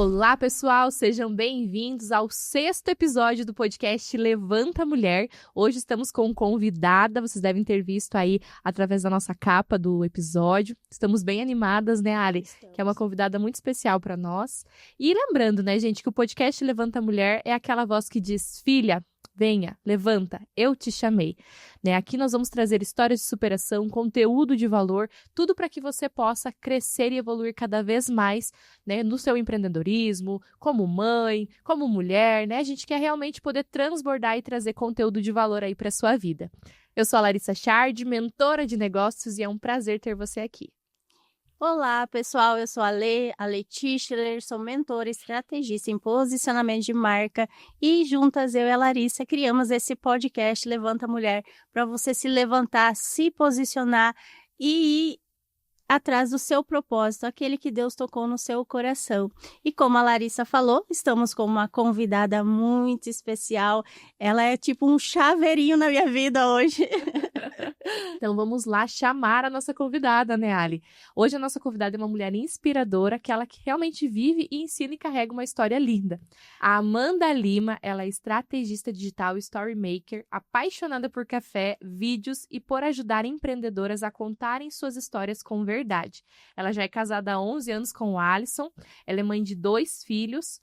Olá, pessoal! Sejam bem-vindos ao 6º episódio do podcast Levanta Mulher. Hoje estamos com convidada, vocês devem ter visto aí através da nossa capa do episódio. Estamos bem animadas, né, Ali? Que é uma convidada muito especial para nós. E lembrando, né, gente, que o podcast Levanta Mulher é aquela voz que diz: filha, venha, levanta, eu te chamei. Né? Aqui nós vamos trazer histórias de superação, conteúdo de valor, tudo para que você possa crescer e evoluir cada vez mais, né, no seu empreendedorismo, como mãe, como mulher, né? A gente quer realmente poder transbordar e trazer conteúdo de valor aí para sua vida. Eu sou a Larissa Chard, mentora de negócios, e é um prazer ter você aqui. Olá, pessoal, eu sou a Lê Tischler, sou mentora e estrategista em posicionamento de marca e juntas eu e a Larissa criamos esse podcast Levanta Mulher para você se levantar, se posicionar e ir atrás do seu propósito, aquele que Deus tocou no seu coração. E como a Larissa falou, estamos com uma convidada muito especial. Ela é tipo um chaveirinho na minha vida hoje. Então vamos lá chamar a nossa convidada, né, Ali? Hoje a nossa convidada é uma mulher inspiradora, aquela que realmente vive e ensina e carrega uma história linda. A Amanda Lima, ela é estrategista digital e storymaker, apaixonada por café, vídeos e por ajudar empreendedoras a contarem suas histórias com verdade. Ela já é casada há 11 anos com o Alisson, ela é mãe de 2 filhos,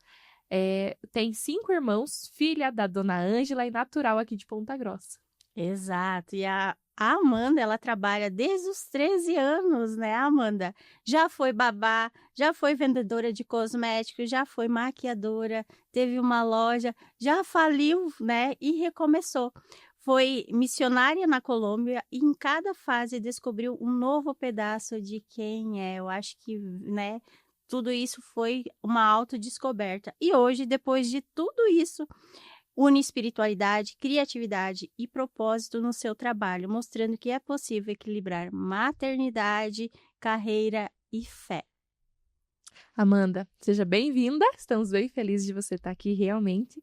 tem 5 irmãos, filha da dona Ângela e natural aqui de Ponta Grossa. Exato, e a Amanda, ela trabalha desde os 13 anos, né, Amanda? Já foi babá, já foi vendedora de cosméticos, já foi maquiadora, teve uma loja, já faliu, né, e recomeçou. Foi missionária na Colômbia e em cada fase descobriu um novo pedaço de quem é. Eu acho que, né, tudo isso foi uma autodescoberta. E hoje, depois de tudo isso, une espiritualidade, criatividade e propósito no seu trabalho, mostrando que é possível equilibrar maternidade, carreira e fé. Amanda, seja bem-vinda. Estamos bem felizes de você estar aqui realmente.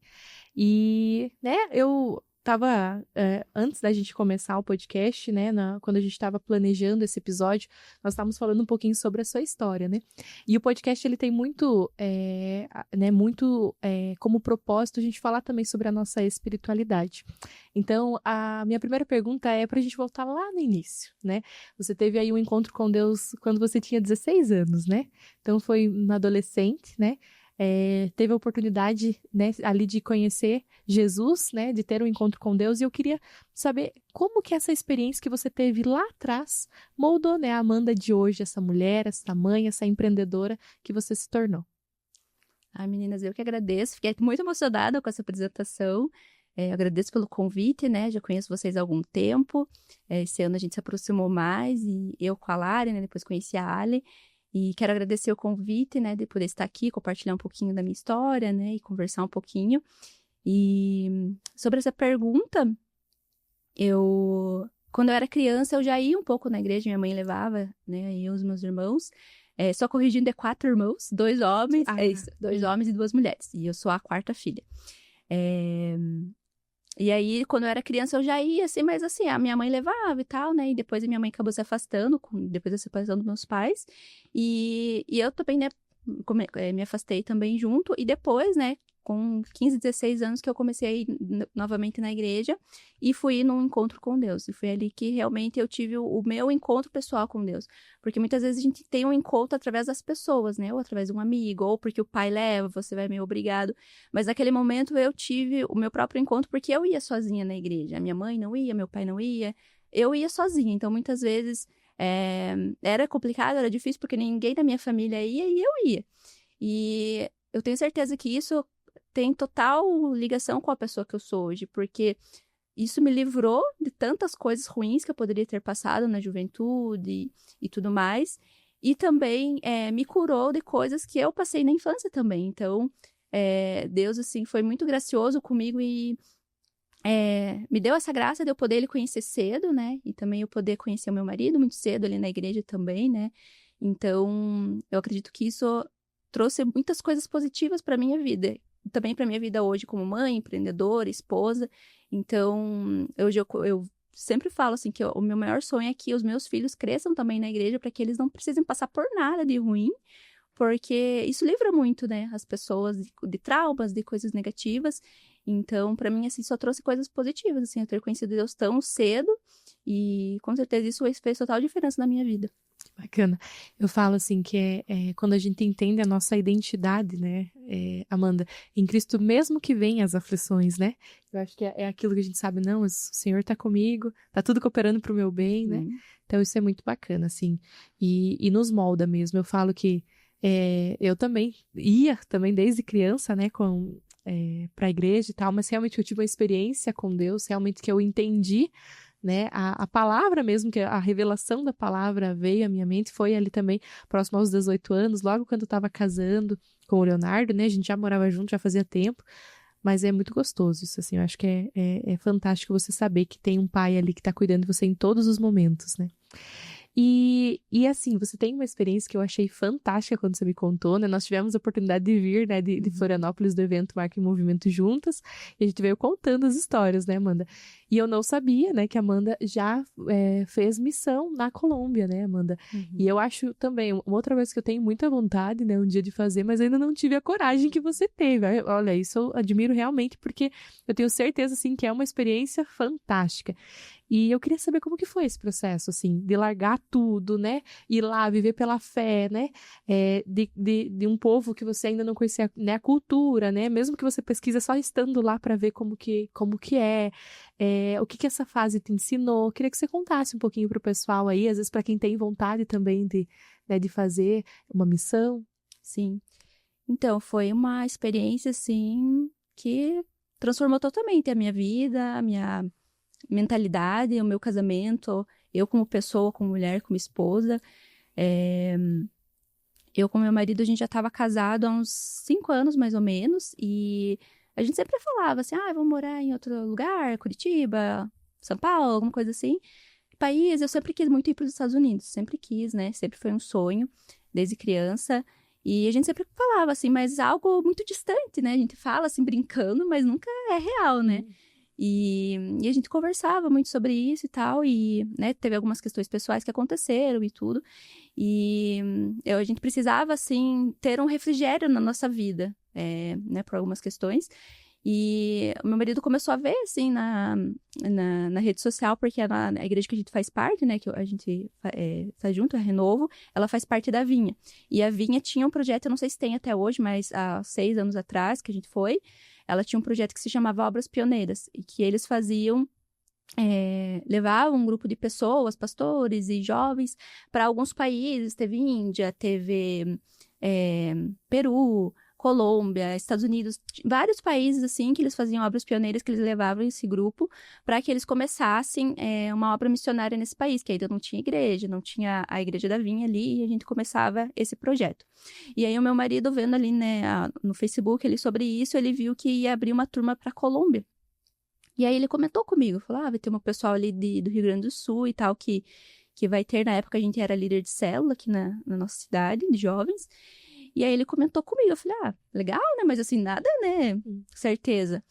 E, né, eu estava, antes da gente começar o podcast, né, quando a gente estava planejando esse episódio, nós estávamos falando um pouquinho sobre a sua história, né? E o podcast, ele tem muito, como propósito a gente falar também sobre a nossa espiritualidade. Então, a minha primeira pergunta é para a gente voltar lá no início, né? Você teve aí um encontro com Deus quando você tinha 16 anos, né? Então, foi uma adolescente, né? Teve a oportunidade, né, ali de conhecer Jesus, né, de ter um encontro com Deus, e eu queria saber como que essa experiência que você teve lá atrás moldou, né, a Amanda de hoje, essa mulher, essa mãe, essa empreendedora que você se tornou. Ai, meninas, eu que agradeço, fiquei muito emocionada com essa apresentação. Eu agradeço pelo convite, né? Já conheço vocês há algum tempo. Esse ano a gente se aproximou mais, e eu com a Lari, né? Depois conheci a Ali. E quero agradecer o convite, né? De poder estar aqui, compartilhar um pouquinho da minha história, né? E conversar um pouquinho. E sobre essa pergunta, quando eu era criança, eu já ia um pouco na igreja, minha mãe levava, né? Eu e os meus irmãos. Só corrigindo, 4 irmãos, 2 homens, 2 homens e 2 mulheres. E eu sou a 4ª filha. E aí, quando eu era criança, eu já ia, assim, mas assim, a minha mãe levava e tal, né? E depois a minha mãe acabou se afastando, depois da separação dos meus pais. E eu também, né, me afastei também junto. E depois, né, com 15, 16 anos que eu comecei a ir novamente na igreja e fui num encontro com Deus. E foi ali que realmente eu tive o meu encontro pessoal com Deus. Porque muitas vezes a gente tem um encontro através das pessoas, né? Ou através de um amigo, ou porque o pai leva, você vai meio obrigado. Mas naquele momento eu tive o meu próprio encontro porque eu ia sozinha na igreja. A minha mãe não ia, meu pai não ia. Eu ia sozinha. Então, muitas vezes era complicado, era difícil, porque ninguém da minha família ia e eu ia. E eu tenho certeza que isso tem total ligação com a pessoa que eu sou hoje, porque isso me livrou de tantas coisas ruins que eu poderia ter passado na juventude e tudo mais, e também me curou de coisas que eu passei na infância também. Então, Deus, assim, foi muito gracioso comigo e me deu essa graça de eu poder ele conhecer cedo, né, e também eu poder conhecer o meu marido muito cedo ali na igreja também, né. Então, eu acredito que isso trouxe muitas coisas positivas para minha vida, também para minha vida hoje como mãe, empreendedora, esposa. Então, eu sempre falo assim que o meu maior sonho é que os meus filhos cresçam também na igreja para que eles não precisem passar por nada de ruim, porque isso livra muito, né, as pessoas de traumas, de coisas negativas. Então, pra mim, assim, só trouxe coisas positivas, assim, eu ter conhecido Deus tão cedo e, com certeza, isso fez total diferença na minha vida. Bacana. Eu falo assim que quando a gente entende a nossa identidade, né, Amanda, em Cristo, mesmo que venham as aflições, né? Eu acho que é aquilo que a gente sabe, não, o Senhor tá comigo, tá tudo cooperando pro meu bem, né? Então isso é muito bacana, assim, e nos molda mesmo. Eu falo que eu também ia também desde criança, né, pra igreja e tal, mas realmente eu tive uma experiência com Deus, realmente que eu entendi, né, a palavra mesmo, que a revelação da palavra veio à minha mente, foi ali também, próximo aos 18 anos, logo quando eu estava casando com o Leonardo, né, a gente já morava junto, já fazia tempo, mas é muito gostoso isso, assim, eu acho que é fantástico você saber que tem um pai ali que está cuidando de você em todos os momentos, né. E assim, você tem uma experiência que eu achei fantástica quando você me contou, né? Nós tivemos a oportunidade de vir, né, de Florianópolis, do evento Marca em Movimento juntas, e a gente veio contando as histórias, né, Amanda? E eu não sabia, né, que a Amanda já fez missão na Colômbia, né, Amanda? E eu acho também, uma outra coisa que eu tenho muita vontade, né, um dia de fazer, mas ainda não tive a coragem que você teve. Olha, isso eu admiro realmente, porque eu tenho certeza, assim, que é uma experiência fantástica. E eu queria saber como que foi esse processo, assim, de largar tudo, né? Ir lá, viver pela fé, né? De um povo que você ainda não conhecia, né? A cultura, né? Mesmo que você pesquisa só estando lá para ver como que é, o que essa fase te ensinou. Eu queria que você contasse um pouquinho pro pessoal aí, às vezes para quem tem vontade também de fazer uma missão. Sim. Então, foi uma experiência, assim, que transformou totalmente a minha vida, a minha mentalidade, o meu casamento, eu como pessoa, como mulher, como esposa. Eu com meu marido, a gente já estava casado há uns 5 anos, mais ou menos, e a gente sempre falava assim, vamos morar em outro lugar, Curitiba, São Paulo, alguma coisa assim. País, eu sempre quis muito ir para os Estados Unidos, sempre quis, né? Sempre foi um sonho, desde criança. E a gente sempre falava assim, mas algo muito distante, né? A gente fala assim, brincando, mas nunca é real, né? E a gente conversava muito sobre isso e tal, e, né, teve algumas questões pessoais que aconteceram e tudo, e a gente precisava, assim, ter um refrigério na nossa vida, né, por algumas questões, e o meu marido começou a ver, assim, na rede social, porque a igreja que a gente faz parte, né, que a gente tá junto, a Renovo, ela faz parte da Vinha, e a Vinha tinha um projeto, eu não sei se tem até hoje, mas há 6 anos atrás que a gente foi, ela tinha um projeto que se chamava Obras Pioneiras, e que eles faziam, levavam um grupo de pessoas, pastores e jovens, para alguns países, teve Índia, teve Peru, Colômbia, Estados Unidos, vários países, assim, que eles faziam obras pioneiras, que eles levavam esse grupo para que eles começassem uma obra missionária nesse país, que ainda não tinha igreja, não tinha a Igreja da Vinha ali, e a gente começava esse projeto. E aí o meu marido, vendo ali, né, no Facebook, ele sobre isso, ele viu que ia abrir uma turma para Colômbia. E aí ele comentou comigo, falou, vai ter um pessoal ali do Rio Grande do Sul e tal, que vai ter, na época a gente era líder de célula aqui na nossa cidade, de jovens. E aí ele comentou comigo, eu falei, legal, né? Mas assim, nada, né? Certeza.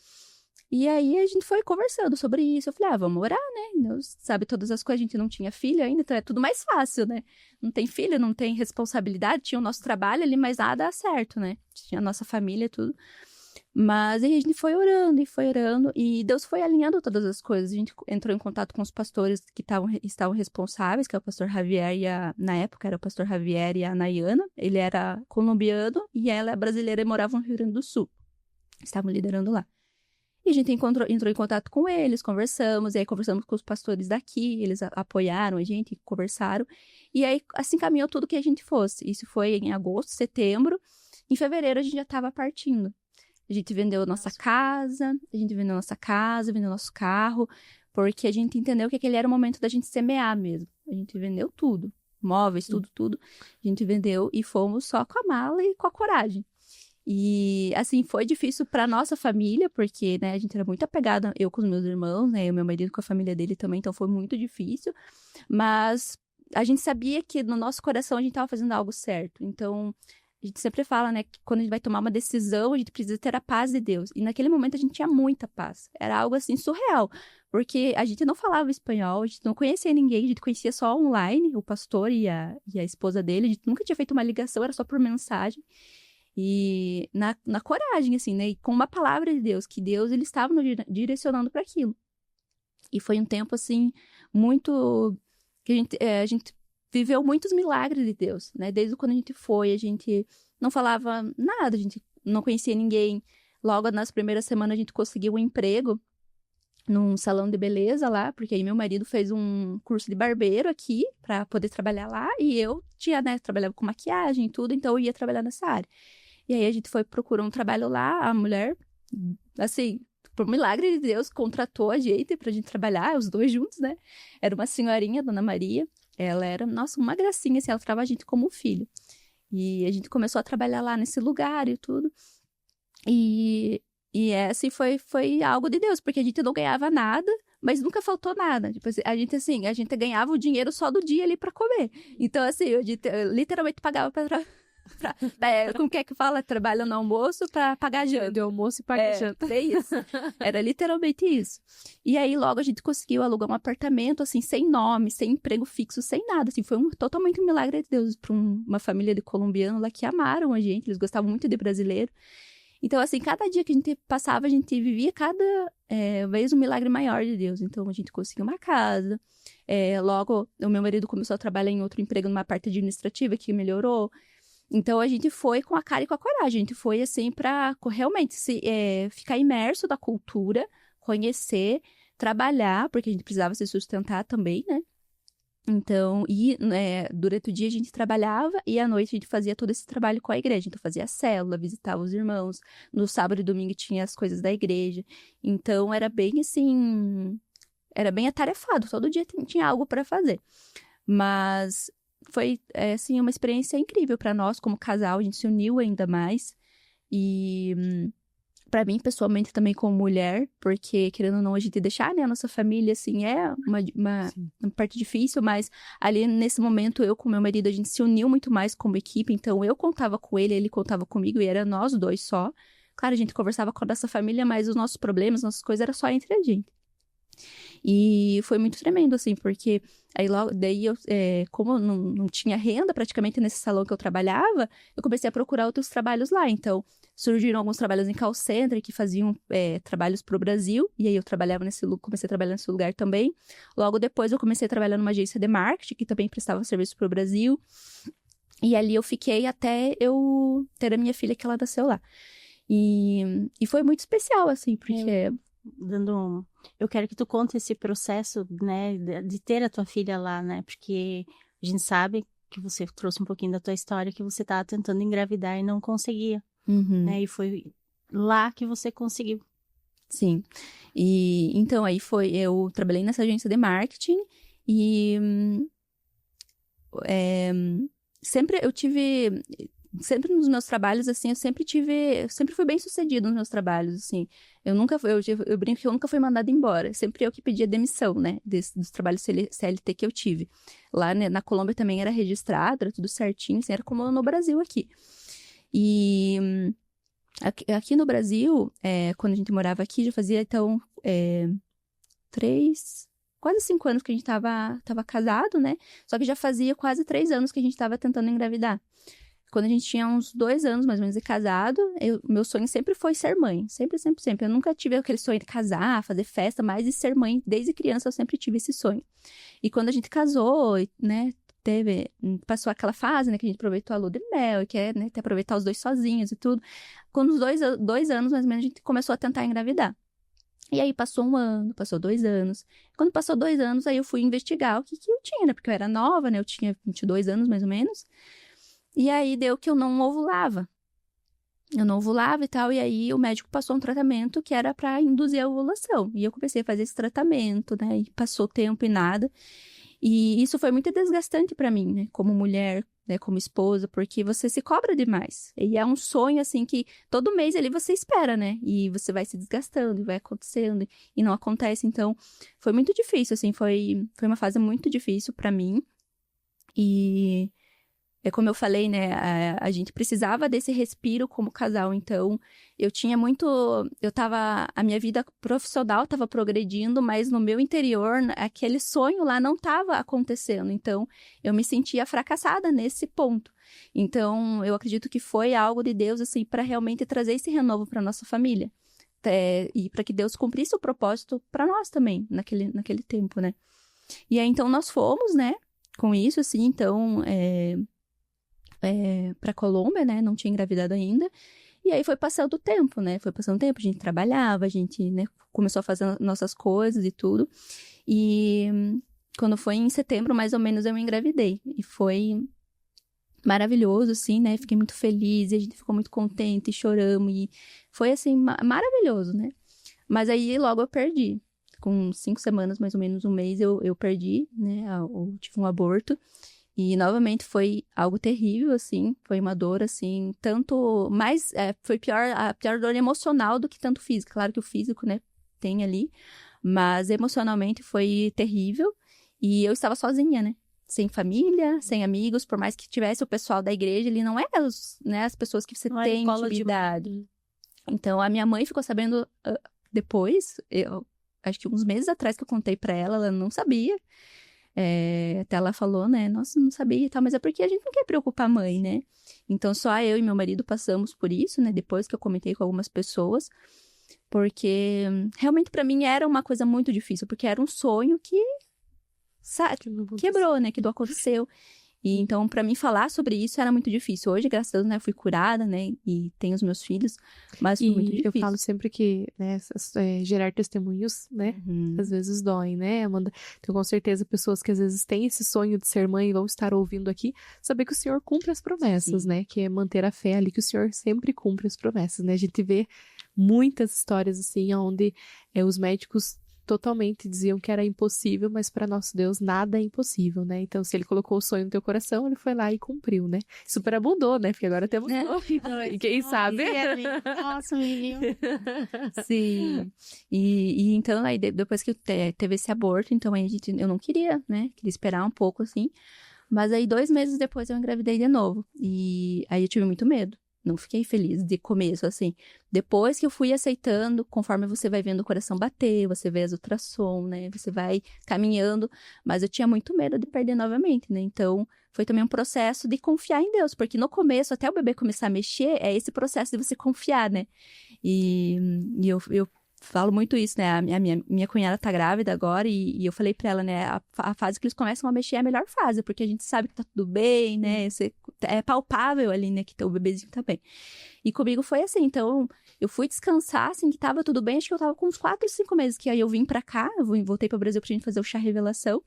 E aí a gente foi conversando sobre isso. Eu falei, vamos orar, né? Deus sabe todas as coisas, a gente não tinha filho ainda, então é tudo mais fácil, né? Não tem filho, não tem responsabilidade, tinha o nosso trabalho ali, mas nada dá certo, né? Tinha a nossa família e tudo. Mas aí a gente foi orando, e Deus foi alinhando todas as coisas. A gente entrou em contato com os pastores que estavam responsáveis, que é o pastor Javier na época era o pastor Javier e a Nayana. Ele era colombiano e ela é brasileira e morava no Rio Grande do Sul. Estavam liderando lá. E a gente entrou em contato com eles, conversamos, e aí conversamos com os pastores daqui, eles apoiaram a gente, conversaram. E aí, assim, caminhou tudo que a gente fosse. Isso foi em agosto, setembro. Em fevereiro, a gente já estava partindo. A gente vendeu nossa casa, vendeu nosso carro, porque a gente entendeu que aquele era o momento da gente semear mesmo. A gente vendeu tudo, móveis, tudo. A gente vendeu e fomos só com a mala e com a coragem. E, assim, foi difícil para nossa família, porque, né, a gente era muito apegada, eu com os meus irmãos, né, e o meu marido com a família dele também, então foi muito difícil. Mas a gente sabia que no nosso coração a gente estava fazendo algo certo. Então, a a gente sempre fala, né, que quando a gente vai tomar uma decisão, a gente precisa ter a paz de Deus. E naquele momento a gente tinha muita paz. Era algo, assim, surreal. Porque a gente não falava espanhol, a gente não conhecia ninguém, a gente conhecia só online, o pastor e a esposa dele. A gente nunca tinha feito uma ligação, era só por mensagem. E na coragem, assim, né, e com uma palavra de Deus, que Deus, ele estava nos direcionando para aquilo. E foi um tempo, assim, muito... que a gente viveu muitos milagres de Deus, né? Desde quando a gente foi, a gente não falava nada, a gente não conhecia ninguém. Logo, nas primeiras semanas, a gente conseguiu um emprego num salão de beleza lá, porque aí meu marido fez um curso de barbeiro aqui para poder trabalhar lá, e eu tinha, né, trabalhava com maquiagem e tudo, então eu ia trabalhar nessa área. E aí a gente foi procurar um trabalho lá, a mulher, assim, por milagre de Deus, contratou a gente pra gente trabalhar, os dois juntos, né? Era uma senhorinha, Dona Maria, ela era, nossa, uma gracinha, assim, ela tratava a gente como filho. E a gente começou a trabalhar lá nesse lugar e tudo. E assim, foi algo de Deus, porque a gente não ganhava nada, mas nunca faltou nada. Tipo, a gente ganhava o dinheiro só do dia ali pra comer. Então, assim, eu literalmente pagava como que fala? Trabalha no almoço pra pagar a janta. Do almoço e pagar a janta. É isso. Era literalmente isso. E aí, logo, a gente conseguiu alugar um apartamento, assim, sem nome, sem emprego fixo, sem nada. Assim, foi totalmente um milagre de Deus pra uma família de colombianos lá que amaram a gente. Eles gostavam muito de brasileiro. Então, assim, cada dia que a gente passava, a gente vivia cada vez um milagre maior de Deus. Então, a gente conseguiu uma casa. Logo, o meu marido começou a trabalhar em outro emprego numa parte administrativa que melhorou. Então, a gente foi com a cara e com a coragem. A gente foi, assim, para realmente ficar imerso da cultura, conhecer, trabalhar, porque a gente precisava se sustentar também, né? Então, durante o dia a gente trabalhava e à noite a gente fazia todo esse trabalho com a igreja. Então, fazia a célula, visitava os irmãos. No sábado e domingo tinha as coisas da igreja. Então, era bem, assim... Era bem atarefado. Todo dia tinha algo para fazer. Mas... foi, assim, uma experiência incrível para nós como casal, a gente se uniu ainda mais. E para mim, pessoalmente, também como mulher, porque, querendo ou não, a gente deixar, né, a nossa família, assim, é uma parte difícil, mas ali, nesse momento, eu com meu marido, a gente se uniu muito mais como equipe, então eu contava com ele contava comigo, e era nós dois só. Claro, a gente conversava com a nossa família, mas os nossos problemas, nossas coisas, era só entre a gente. E foi muito tremendo, assim, porque aí logo, daí eu, como eu não tinha renda praticamente nesse salão que eu trabalhava, eu comecei a procurar outros trabalhos lá. Então, surgiram alguns trabalhos em call center que faziam trabalhos pro Brasil, e aí eu comecei a trabalhar nesse lugar também. Logo depois eu comecei a trabalhar numa agência de marketing, que também prestava serviço pro Brasil. E ali eu fiquei até eu ter a minha filha, que ela nasceu lá. E foi muito especial, assim, porque... Eu quero que tu conte esse processo, né, de ter a tua filha lá, né, porque a gente sabe que você trouxe um pouquinho da tua história, que você estava tentando engravidar e não conseguia, né, e foi lá que você conseguiu. Sim, e então aí eu trabalhei nessa agência de marketing e sempre nos meus trabalhos, assim, eu sempre fui bem sucedida nos meus trabalhos, assim. Eu brinco que eu nunca fui mandada embora. Sempre eu que pedia demissão, né, dos trabalhos CLT que eu tive. Lá, né, na Colômbia também era registrado, era tudo certinho, assim, era como no Brasil aqui. E aqui no Brasil, quando a gente morava aqui, já fazia, então, quase 5 anos que a gente tava casado, né? Só que já fazia quase 3 anos que a gente tava tentando engravidar. Quando a gente tinha uns 2 anos, mais ou menos, de casado, meu sonho sempre foi ser mãe. Sempre, sempre, sempre. Eu nunca tive aquele sonho de casar, fazer festa, mas de ser mãe. Desde criança eu sempre tive esse sonho. E quando a gente casou, né, passou aquela fase, né, que a gente aproveitou a lua de mel e quer, né, aproveitar os dois sozinhos e tudo. Quando os 2 anos, mais ou menos, a gente começou a tentar engravidar. E aí passou 1 ano, passou 2 anos. Quando passou 2 anos, aí eu fui investigar o que eu tinha, né? Porque eu era nova, né? Eu tinha 22 anos, mais ou menos. E aí deu que eu não ovulava. Eu não ovulava e tal, e aí o médico passou um tratamento que era pra induzir a ovulação. E eu comecei a fazer esse tratamento, né? E passou tempo e nada. E isso foi muito desgastante pra mim, né? Como mulher, né? Como esposa, porque você se cobra demais. E é um sonho, assim, que todo mês ali você espera, né? E você vai se desgastando, e vai acontecendo, e não acontece. Então, foi muito difícil, assim, foi uma fase muito difícil pra mim. E é como eu falei, né, a gente precisava desse respiro como casal, então a minha vida profissional estava progredindo, mas no meu interior, aquele sonho lá não estava acontecendo, então eu me sentia fracassada nesse ponto. Então, eu acredito que foi algo de Deus, assim, para realmente trazer esse renovo para nossa família, e para que Deus cumprisse o propósito para nós também, naquele tempo, né. E aí, então, nós fomos, né, com isso, assim, então, pra Colômbia, né? Não tinha engravidado ainda. E aí foi passando o tempo, né? Foi passando o tempo, a gente trabalhava, a gente, né, começou a fazer nossas coisas e tudo. E quando foi em setembro, mais ou menos, eu engravidei. E foi maravilhoso, assim, né? Fiquei muito feliz, e a gente ficou muito contente, e choramos. E foi, assim, maravilhoso, né? Mas aí logo eu perdi. Com 5 semanas, mais ou menos um mês, eu perdi, né? Eu tive um aborto. E, novamente, foi algo terrível, assim. Foi uma dor, assim, tanto... mais foi a pior dor emocional do que tanto física. Claro que o físico, né, tem ali. Mas, emocionalmente, foi terrível. E eu estava sozinha, né? Sem família, sem amigos. Por mais que tivesse o pessoal da igreja, ele não é as pessoas que você tem intimidade. Então, a minha mãe ficou sabendo depois. Acho que uns meses atrás que eu contei pra ela, ela não sabia. Até ela falou, né, nossa, não sabia e tal, mas é porque a gente não quer preocupar a mãe, né? Então, só eu e meu marido passamos por isso, né, depois que eu comentei com algumas pessoas, porque realmente pra mim era uma coisa muito difícil, porque era um sonho que quebrou, né, que não aconteceu. E então, pra mim, falar sobre isso era muito difícil. Hoje, graças a Deus, né, fui curada, né, e tenho os meus filhos, mas foi muito difícil. Eu falo sempre que, né, gerar testemunhos, né, às vezes doem, né, Amanda? Então, com certeza, pessoas que às vezes têm esse sonho de ser mãe e vão estar ouvindo aqui, saber que o Senhor cumpre as promessas, né, que é manter a fé ali, que o Senhor sempre cumpre as promessas, né? A gente vê muitas histórias, assim, onde os médicos totalmente diziam que era impossível, mas para nosso Deus nada é impossível, né? Então, se ele colocou o sonho no teu coração, ele foi lá e cumpriu, né? Superabundou, né? Porque agora temos e quem sabe? Nossa, menino. Sim. E então, aí, depois que teve esse aborto, então aí eu não queria, né? Queria esperar um pouco, assim. Mas aí, 2 meses depois, eu engravidei de novo. E aí eu tive muito medo. Não fiquei feliz de começo, assim. Depois que eu fui aceitando, conforme você vai vendo o coração bater, você vê as ultrassom, né? Você vai caminhando. Mas eu tinha muito medo de perder novamente, né? Então, foi também um processo de confiar em Deus. Porque no começo, até o bebê começar a mexer, é esse processo de você confiar, né? E eu falo muito isso, né? A minha cunhada tá grávida agora e eu falei pra ela, né? A fase que eles começam a mexer é a melhor fase, porque a gente sabe que tá tudo bem, né? É palpável ali, né? Que o bebezinho tá bem. E comigo foi assim, então eu fui descansar, assim, que tava tudo bem. Acho que eu tava com uns 4, 5 meses, que aí eu vim pra cá, voltei pro Brasil pra gente fazer o chá revelação.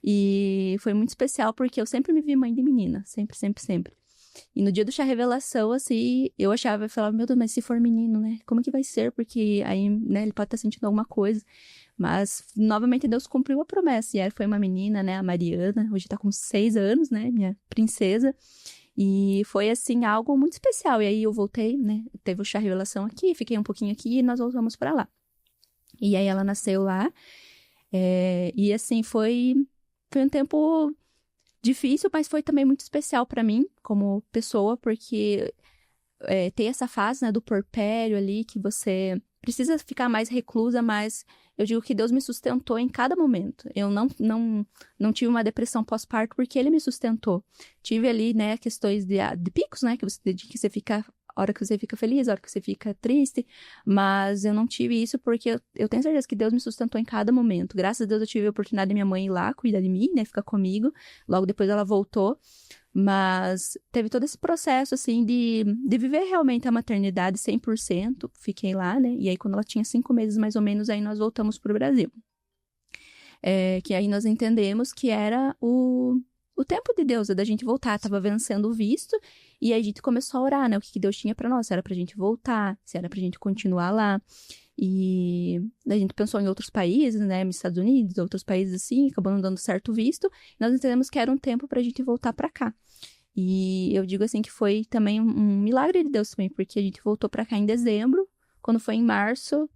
E foi muito especial, porque eu sempre me vi mãe de menina, sempre, sempre, sempre. E no dia do chá revelação, assim, eu falava, meu Deus, mas se for menino, né? Como que vai ser? Porque aí, né, ele pode estar sentindo alguma coisa. Mas, novamente, Deus cumpriu a promessa. E aí foi uma menina, né, a Mariana, hoje tá com 6 anos, né, minha princesa. E foi, assim, algo muito especial. E aí eu voltei, né, teve o chá revelação aqui, fiquei um pouquinho aqui e nós voltamos pra lá. E aí ela nasceu lá. E, assim, foi um tempo difícil, mas foi também muito especial pra mim, como pessoa, porque tem essa fase, né, do puerpério ali, que você precisa ficar mais reclusa, mas eu digo que Deus me sustentou em cada momento. Eu não tive uma depressão pós-parto porque Ele me sustentou. Tive ali, né, questões de picos, né, que você fica... hora que você fica feliz, hora que você fica triste, mas eu não tive isso porque eu tenho certeza que Deus me sustentou em cada momento. Graças a Deus eu tive a oportunidade de minha mãe ir lá cuidar de mim, né, ficar comigo. Logo depois ela voltou, mas teve todo esse processo, assim, de viver realmente a maternidade 100%. Fiquei lá, né, e aí quando ela tinha 5 meses mais ou menos, aí nós voltamos pro Brasil. Que aí nós entendemos que era o tempo de Deus, da gente voltar, tava vencendo o visto, e aí a gente começou a orar, né, o que Deus tinha pra nós, se era pra gente voltar, se era pra gente continuar lá, e a gente pensou em outros países, né, nos Estados Unidos, outros países assim, acabou não dando certo o visto, e nós entendemos que era um tempo pra gente voltar pra cá. E eu digo assim que foi também um milagre de Deus também, porque a gente voltou pra cá em dezembro, quando foi em março,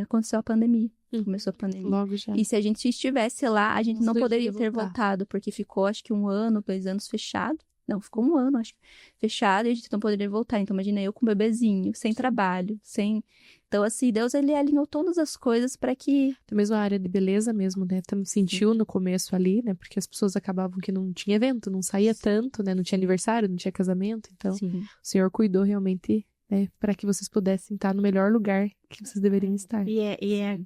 aconteceu a pandemia. Começou a pandemia. Logo já. E se a gente estivesse lá, a gente não poderia ter voltar. voltado, porque ficou, acho que 1 ano, 2 anos fechado. Não, ficou 1 ano, acho, fechado, e a gente não poderia voltar. Então, imagina eu com um bebezinho, sem trabalho, sem... Então, assim, Deus, ele alinhou todas as coisas para que... Até mesmo a área de beleza mesmo, né? Sentiu no começo ali, né? Porque as pessoas acabavam que não tinha evento, não saía tanto, né? Não tinha aniversário, não tinha casamento. Então, Sim. o Senhor cuidou realmente, né? Para que vocês pudessem estar no melhor lugar que vocês deveriam estar.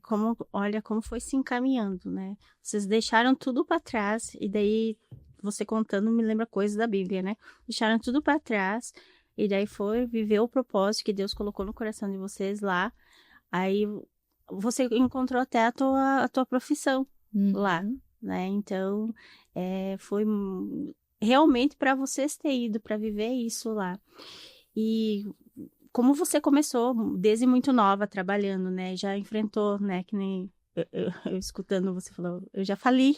Como, olha como foi se encaminhando, né? Vocês deixaram tudo para trás e daí... Você contando me lembra coisas da Bíblia, né? Deixaram tudo para trás e daí foi viver o propósito que Deus colocou no coração de vocês lá. Aí você encontrou até a tua profissão lá, né? Então, foi realmente para vocês terem ido para viver isso lá. E como você começou desde muito nova trabalhando, né? Já enfrentou, né? Que nem... Eu escutando você falou, eu já fali,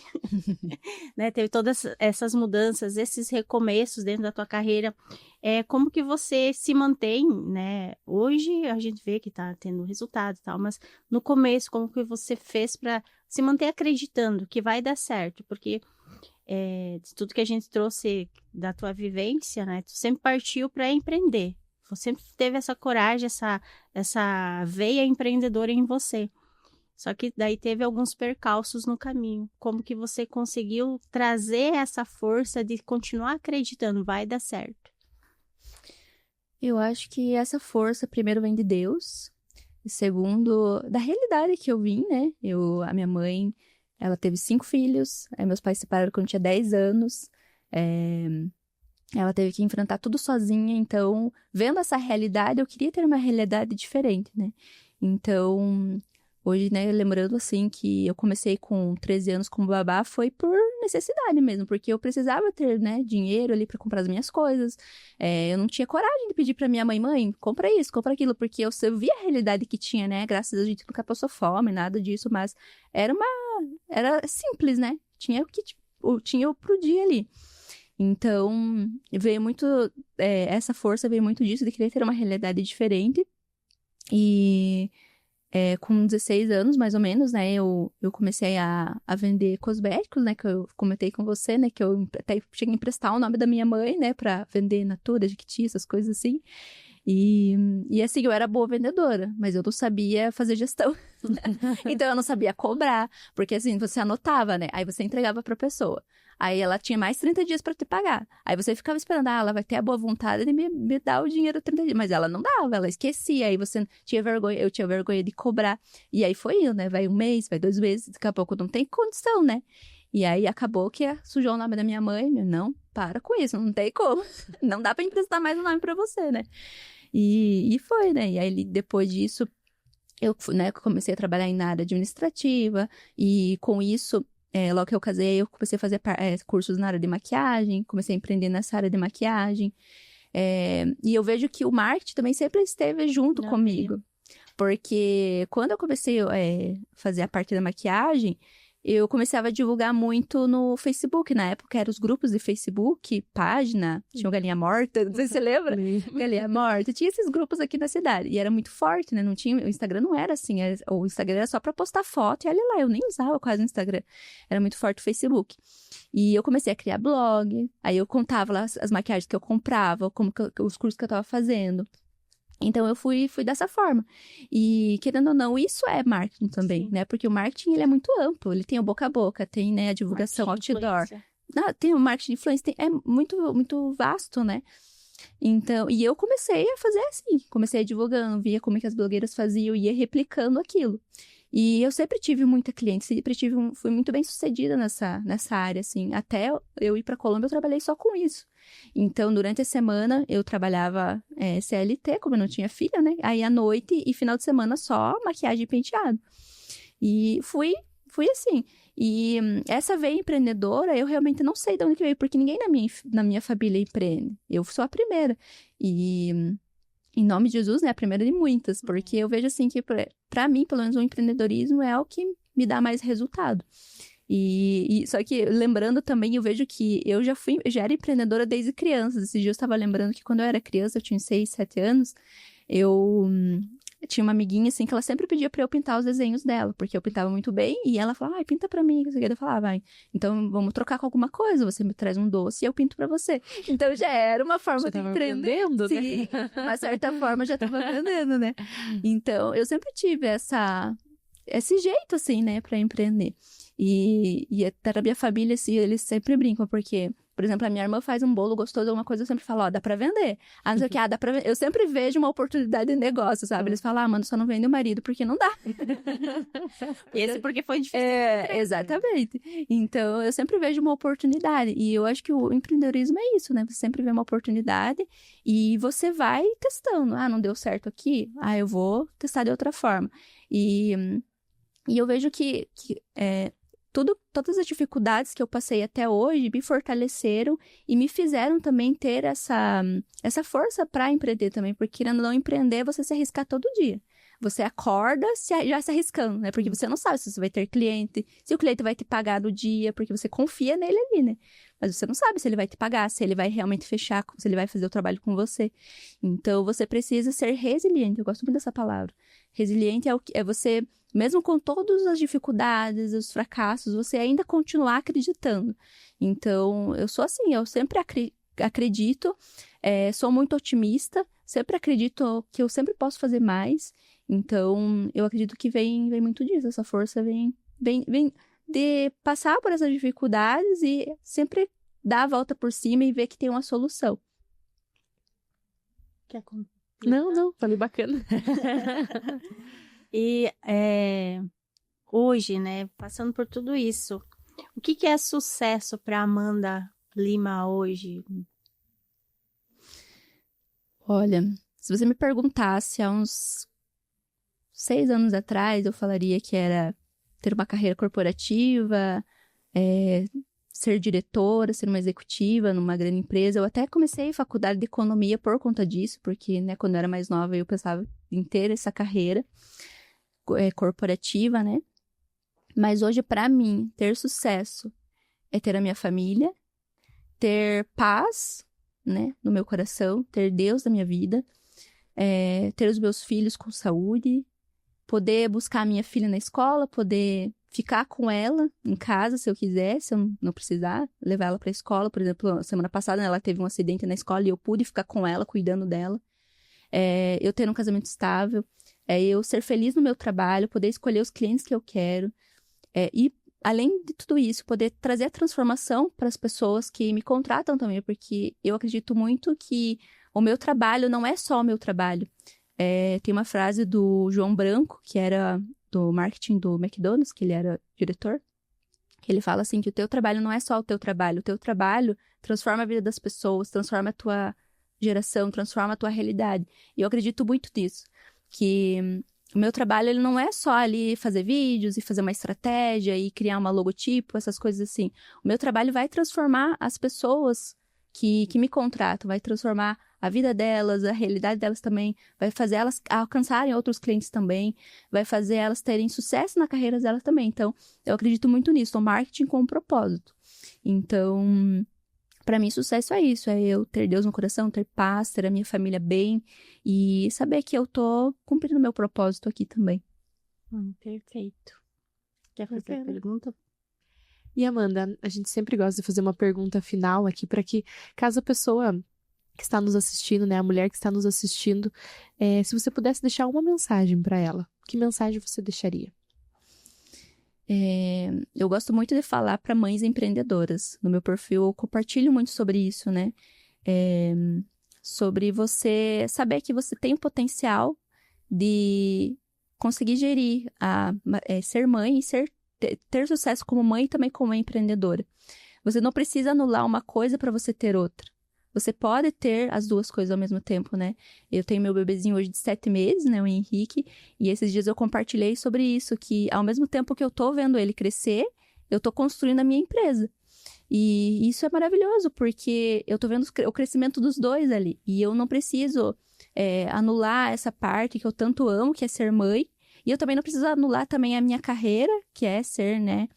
né? Teve todas essas mudanças, esses recomeços dentro da tua carreira. Como que você se mantém, né? Hoje a gente vê que tá tendo resultado e tal, mas no começo, como que você fez para se manter acreditando que vai dar certo? Porque de tudo que a gente trouxe da tua vivência, né? Tu sempre partiu para empreender. Você sempre teve essa coragem, essa veia empreendedora em você. Só que daí teve alguns percalços no caminho. Como que você conseguiu trazer essa força de continuar acreditando, vai dar certo? Eu acho que essa força, primeiro, vem de Deus. E segundo, da realidade que eu vim, né? A minha mãe, ela teve 5 filhos. Aí meus pais se separaram quando eu tinha 10 anos. Ela teve que enfrentar tudo sozinha. Então, vendo essa realidade, eu queria ter uma realidade diferente, né? Então... Hoje, né, lembrando assim que eu comecei com 13 anos como babá, foi por necessidade mesmo, porque eu precisava ter, né, dinheiro ali para comprar as minhas coisas. Eu não tinha coragem de pedir para minha mãe, compra isso, compra aquilo, porque eu via a realidade que tinha, né, graças a Deus a gente nunca passou fome, nada disso, mas era simples, né, tinha o pro dia ali. Então, veio muito, essa força veio muito disso, de querer ter uma realidade diferente. E... com 16 anos, mais ou menos, né, eu comecei a vender cosméticos, né, que eu comentei com você, né, que eu até cheguei a emprestar o nome da minha mãe, né, pra vender Natura, Jequiti, essas coisas assim. E assim, eu era boa vendedora, mas eu não sabia fazer gestão. Então, eu não sabia cobrar, porque assim, você anotava, né, aí você entregava pra pessoa. Aí ela tinha mais 30 dias pra te pagar. Aí você ficava esperando, ela vai ter a boa vontade de me dar o dinheiro 30 dias. Mas ela não dava, ela esquecia. Aí você tinha vergonha, eu tinha vergonha de cobrar. E aí foi indo, né? Vai 1 mês, vai 2 meses, daqui a pouco não tem condição, né? E aí acabou que sujou o nome da minha mãe. Não, para com isso, não tem como. Não dá pra emprestar mais o nome pra você, né? E foi, né? E aí depois disso, eu, né, comecei a trabalhar na área administrativa. E com isso... logo que eu casei, eu comecei a fazer cursos na área de maquiagem, comecei a empreender nessa área de maquiagem. E eu vejo que o marketing também sempre esteve junto comigo. Porque quando eu comecei a fazer a parte da maquiagem, eu começava a divulgar muito no Facebook. Na época, eram os grupos de Facebook, página, tinha o Galinha Morta, não sei se você lembra? Galinha Morta, tinha esses grupos aqui na cidade. E era muito forte, né? Não tinha, o Instagram não era assim, o Instagram era só pra postar foto e olha lá, eu nem usava quase o Instagram. Era muito forte o Facebook. E eu comecei a criar blog, aí eu contava lá as maquiagens que eu comprava, os cursos que eu tava fazendo. Então, eu fui dessa forma. E, querendo ou não, isso é marketing também, sim, né? Porque o marketing, ele é muito amplo. Ele tem o boca a boca, tem, né, a divulgação outdoor. Tem o marketing de influência, é muito, muito vasto, né? Então, e eu comecei a fazer assim. Comecei divulgando, via como é que as blogueiras faziam, ia replicando aquilo. E eu sempre tive muita cliente, fui muito bem sucedida nessa área, assim. Até eu ir pra Colômbia, eu trabalhei só com isso. Então, durante a semana, eu trabalhava CLT, como eu não tinha filha, né? Aí, à noite e final de semana, só maquiagem e penteado. E fui assim. E essa veia empreendedora, eu realmente não sei de onde que veio, porque ninguém na minha família empreende. Eu sou a primeira. E... em nome de Jesus, né? A primeira de muitas. Porque eu vejo assim que, pra mim, pelo menos, o empreendedorismo é o que me dá mais resultado. Só que, lembrando também, eu vejo que eu já era empreendedora desde criança. Esse dia eu estava lembrando que quando eu era criança, eu tinha 6, 7 anos, eu tinha uma amiguinha, assim, que ela sempre pedia pra eu pintar os desenhos dela, porque eu pintava muito bem, e ela falava, ai, pinta pra mim, eu falava, vai, então vamos trocar com alguma coisa, você me traz um doce e eu pinto pra você. Então já era uma forma Já de tava empreender. aprendendo, né? Sim, de uma certa forma já tava aprendendo, né? Então, eu sempre tive esse jeito, assim, né, pra empreender. E até na minha família, assim, eles sempre brincam, porque, por exemplo, a minha irmã faz um bolo gostoso, alguma coisa, eu sempre falo, ó, dá pra vender. Ah, não sei o que, dá pra vender. Eu sempre vejo uma oportunidade de negócio, sabe? Eles falam, mano, só não vende o marido porque não dá. Esse porque foi difícil. Exatamente. Então, eu sempre vejo uma oportunidade. E eu acho que o empreendedorismo é isso, né? Você sempre vê uma oportunidade e você vai testando. Ah, não deu certo aqui? Ah, eu vou testar de outra forma. E eu vejo que todas as dificuldades que eu passei até hoje me fortaleceram e me fizeram também ter essa força para empreender também, porque querendo não empreender, você se arriscar todo dia. Você acorda já se arriscando, né? Porque você não sabe se você vai ter cliente, se o cliente vai te pagar no dia, porque você confia nele ali, né? Mas você não sabe se ele vai te pagar, se ele vai realmente fechar, se ele vai fazer o trabalho com você. Então, você precisa ser resiliente. Eu gosto muito dessa palavra. Resiliente é você, mesmo com todas as dificuldades, os fracassos, você ainda continuar acreditando. Então, eu sou assim, eu sempre acredito, sou muito otimista, sempre acredito que eu sempre posso fazer mais. Então, eu acredito que vem muito disso, essa força vem de passar por essas dificuldades e sempre dar a volta por cima e ver que tem uma solução. Quer completar? Não, falei bacana. E hoje, né, passando por tudo isso, o que é sucesso para Amanda Lima hoje? Olha, se você me perguntasse há uns 6 anos atrás, eu falaria que era ter uma carreira corporativa, ser diretora, ser uma executiva numa grande empresa. Eu até comecei faculdade de economia por conta disso, porque, né, quando eu era mais nova, eu pensava em ter essa carreira corporativa, né? Mas hoje, para mim, ter sucesso é ter a minha família, ter paz, né, no meu coração, ter Deus na minha vida, ter os meus filhos com saúde, poder buscar a minha filha na escola, poder ficar com ela em casa, se eu quiser, se eu não precisar, levar ela para a escola. Por exemplo, semana passada, né, ela teve um acidente na escola e eu pude ficar com ela, cuidando dela. Eu ter um casamento estável, eu ser feliz no meu trabalho, poder escolher os clientes que eu quero. E, além de tudo isso, poder trazer a transformação para as pessoas que me contratam também, porque eu acredito muito que o meu trabalho não é só o meu trabalho. Tem uma frase do João Branco, que era do marketing do McDonald's, que ele era diretor, que ele fala assim, que o teu trabalho não é só o teu trabalho transforma a vida das pessoas, transforma a tua geração, transforma a tua realidade. E eu acredito muito nisso, que o meu trabalho ele não é só ali fazer vídeos e fazer uma estratégia e criar uma logotipo, essas coisas assim. O meu trabalho vai transformar as pessoas que me contratam, vai transformar a vida delas, a realidade delas também, vai fazer elas alcançarem outros clientes também, vai fazer elas terem sucesso na carreira delas também. Então, eu acredito muito nisso, o marketing com um propósito. Então, para mim, sucesso é isso, é eu ter Deus no coração, ter paz, ter a minha família bem e saber que eu tô cumprindo meu propósito aqui também. Perfeito. Quer fazer a pergunta? E Amanda, a gente sempre gosta de fazer uma pergunta final aqui para que, caso a pessoa que está nos assistindo, né, a mulher que está nos assistindo, se você pudesse deixar uma mensagem para ela, que mensagem você deixaria? Eu gosto muito de falar para mães empreendedoras. No meu perfil eu compartilho muito sobre isso, né? Sobre você saber que você tem o potencial de conseguir gerir, ser mãe e ter sucesso como mãe e também como empreendedora. Você não precisa anular uma coisa para você ter outra. Você pode ter as duas coisas ao mesmo tempo, né? Eu tenho meu bebezinho hoje de 7 meses, né? O Henrique. E esses dias eu compartilhei sobre isso, que ao mesmo tempo que eu tô vendo ele crescer, eu tô construindo a minha empresa. E isso é maravilhoso, porque eu tô vendo o crescimento dos dois ali. E eu não preciso anular essa parte que eu tanto amo, que é ser mãe. E eu também não preciso anular também a minha carreira, que é ser, né?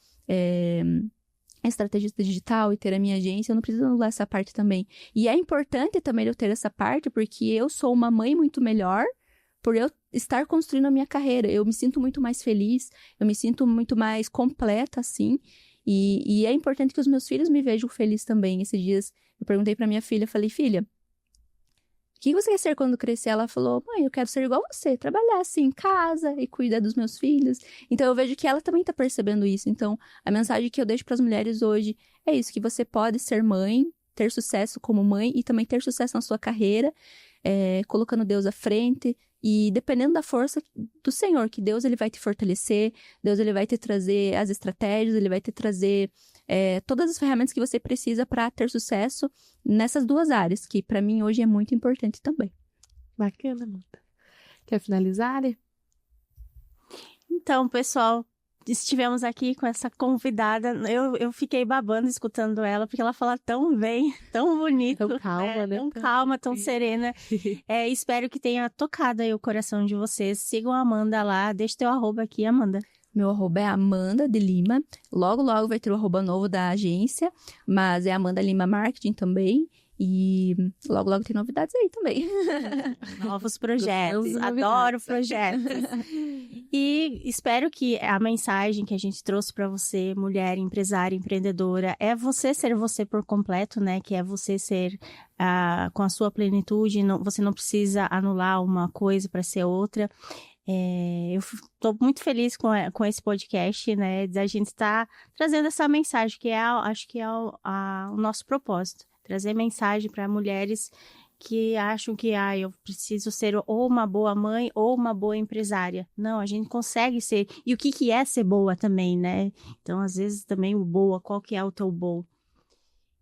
Estrategista digital e ter a minha agência, eu não preciso anular essa parte também. E é importante também eu ter essa parte, porque eu sou uma mãe muito melhor por eu estar construindo a minha carreira. Eu me sinto muito mais feliz, eu me sinto muito mais completa, assim. E é importante que os meus filhos me vejam feliz também. Esses dias eu perguntei pra minha filha, falei, filha, o que você quer ser quando crescer? Ela falou, mãe, eu quero ser igual você, trabalhar assim em casa e cuidar dos meus filhos. Então eu vejo que ela também tá percebendo isso. Então a mensagem que eu deixo pras mulheres hoje é isso, que você pode ser mãe, ter sucesso como mãe e também ter sucesso na sua carreira, colocando Deus à frente. E dependendo da força do Senhor, que Deus ele vai te fortalecer, Deus ele vai te trazer as estratégias, ele vai te trazer todas as ferramentas que você precisa para ter sucesso nessas duas áreas, que para mim hoje é muito importante também. Bacana, Amanda. Quer finalizar, Ali? Então, pessoal, estivemos aqui com essa convidada. Eu fiquei babando escutando ela, porque ela fala tão bem, tão bonito. Tão calma, né? Tão calma, tão serena. Espero que tenha tocado aí o coração de vocês. Sigam a Amanda lá. Deixa teu arroba aqui, Amanda. Meu arroba é Amanda de Lima. Logo vai ter o arroba novo da agência, mas é Amanda Lima Marketing também. E logo tem novidades aí também. Novos projetos. Adoro projetos. E espero que a mensagem que a gente trouxe para você, mulher, empresária, empreendedora, é você ser você por completo, né? Que é você ser com a sua plenitude. Você não precisa anular uma coisa para ser outra. Eu estou muito feliz com esse podcast, né? Da gente estar trazendo essa mensagem, que acho que é o nosso propósito. Trazer mensagem para mulheres que acham que eu preciso ser ou uma boa mãe ou uma boa empresária. Não, a gente consegue ser. E o que é ser boa também, né? Então, às vezes, também o boa, qual que é o teu boa?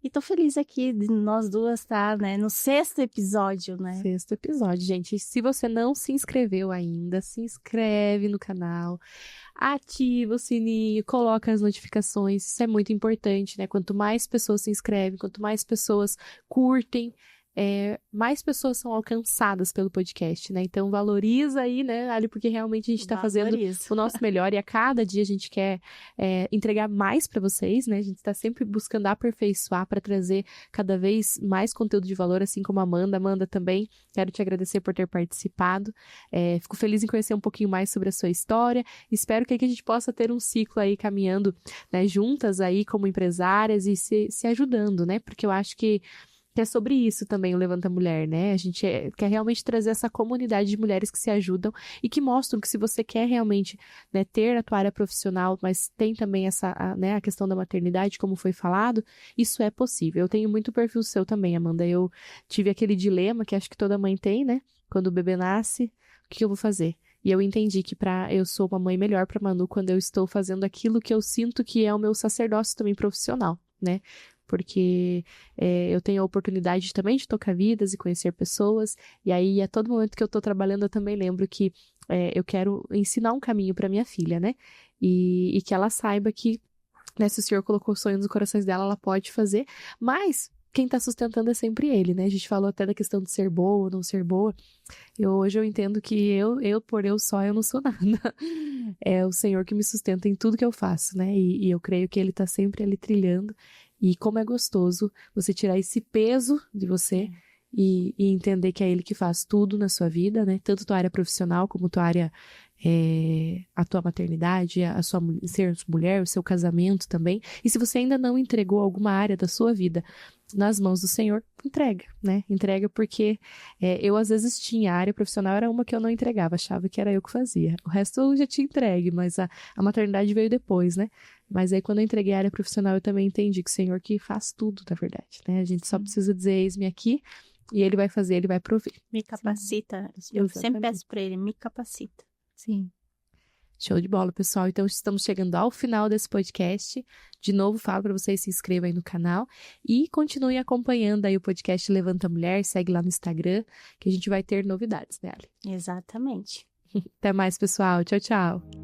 E tô feliz aqui de nós duas estar, né, no 6º episódio, né? 6º episódio, gente. Se você não se inscreveu ainda, se inscreve no canal, ativa o sininho, coloca as notificações. Isso é muito importante, né? Quanto mais pessoas se inscrevem, quanto mais pessoas curtem, mais pessoas são alcançadas pelo podcast, né? Então valoriza aí, né, Ali, porque realmente a gente tá fazendo o nosso melhor e a cada dia a gente quer entregar mais para vocês, né? A gente tá sempre buscando aperfeiçoar para trazer cada vez mais conteúdo de valor, assim como a Amanda. Amanda, também quero te agradecer por ter participado. Fico feliz em conhecer um pouquinho mais sobre a sua história. Espero que a gente possa ter um ciclo aí caminhando, né, juntas aí como empresárias e se ajudando, né? Porque eu acho que é sobre isso também o Levanta Mulher, né? A gente quer realmente trazer essa comunidade de mulheres que se ajudam e que mostram que se você quer realmente, né, ter a tua área profissional, mas tem também a questão da maternidade, como foi falado, isso é possível. Eu tenho muito perfil seu também, Amanda. Eu tive aquele dilema que acho que toda mãe tem, né? Quando o bebê nasce, o que eu vou fazer? E eu entendi que eu sou uma mãe melhor para Manu quando eu estou fazendo aquilo que eu sinto que é o meu sacerdócio também profissional, né? Porque eu tenho a oportunidade também de tocar vidas e conhecer pessoas, e aí a todo momento que eu tô trabalhando eu também lembro que eu quero ensinar um caminho para minha filha, né? E que ela saiba que, né, se o Senhor colocou sonhos nos corações dela, ela pode fazer, mas quem tá sustentando é sempre Ele, né? A gente falou até da questão de ser boa ou não ser boa. Hoje eu entendo que por eu só, eu não sou nada. É o Senhor que me sustenta em tudo que eu faço, né? E eu creio que Ele tá sempre ali trilhando. E como é gostoso você tirar esse peso de você e entender que é Ele que faz tudo na sua vida, né? Tanto tua área profissional como tua área, a tua maternidade, a sua ser mulher, o seu casamento também. E se você ainda não entregou alguma área da sua vida nas mãos do Senhor, entrega, né? Entrega porque eu às vezes tinha, a área profissional era uma que eu não entregava, achava que era eu que fazia. O resto eu já tinha entregue, mas a maternidade veio depois, né? Mas aí quando eu entreguei a área profissional eu também entendi que o Senhor que faz tudo, na verdade, né? A gente só precisa dizer, eis-me aqui, e Ele vai fazer, Ele vai prover. Me capacita. Eu sempre peço pra Ele, me capacita. Sim. Show de bola, pessoal. Então, estamos chegando ao final desse podcast. De novo, falo para vocês se inscrevam aí no canal e continuem acompanhando aí o podcast Levanta Mulher. Segue lá no Instagram, que a gente vai ter novidades, né, Ali? Exatamente. Até mais, pessoal. Tchau, tchau.